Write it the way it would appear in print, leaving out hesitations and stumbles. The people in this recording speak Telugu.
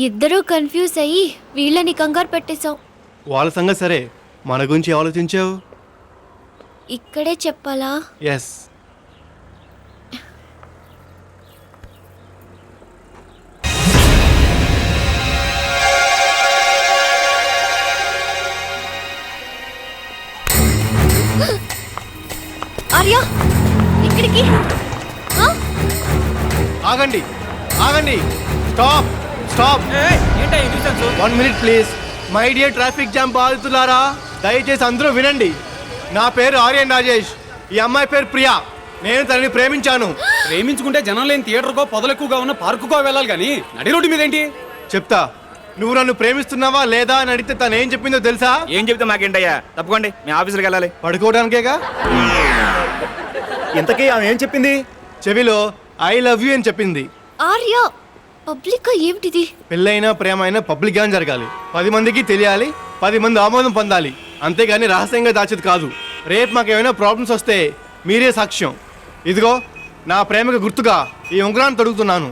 ఇద్దరూ కన్ఫ్యూజ్ అయ్యి వీళ్ళని కంగారు పెట్టేశావు. వాళ్ళ సంగతి సరే, మన గురించి ఆలోచించావు? ఇక్కడే చెప్పాలా? ఎస్. ఆర్య, ఇక్కడికి. ఆగండి, ఆగండి, stop stop. 1 minute please. My dear traffic jam బాధితులారా, దయచేసి అందరూ వినండి. నా పేరు ఆర్యన్ రాజేష్, ఈ అమ్మాయి పేరు ప్రియా. నేను తనని ప్రేమించాను. ప్రేమించుకుంటే జనం లేని థియేటర్కో పొదలు ఎక్కువగా ఉన్న పార్కుకో వెళ్ళాలి కానీ నడి రోడ్డు మీద ఏంటి? చెప్తా. నువ్వు నన్ను ప్రేమిస్తున్నావా లేదా అని అడిగితే తను ఏం చెప్పిందో తెలుసా? ఏం చెప్తే మాకేంటయ్యా, తప్పకోండి, మేము ఆఫీసుకి వెళ్ళాలి. పడుకోవడానికేగా. ఇంతకీ ఆమె ఏం చెప్పింది? చెవిలో ఐ లవ్ యూ అని చెప్పింది. ఆర్య, పబ్లిక్ ఏమిటిది? పెళ్ళైనా ప్రేమైనా పబ్లిక్ గానే జరగాలి. 10 మందికి తెలియాలి, 10 మంది ఆమోదం పొందాలి. అంతేగాని రహస్యంగా దాచేది కాదు. రేపు మాకేమైనా ప్రాబ్లమ్స్ వస్తే మీరే సాక్ష్యం. ఇదిగో నా ప్రేమకు గుర్తుగా ఈ ఉంగరాన్ని తొడుగుతున్నాను.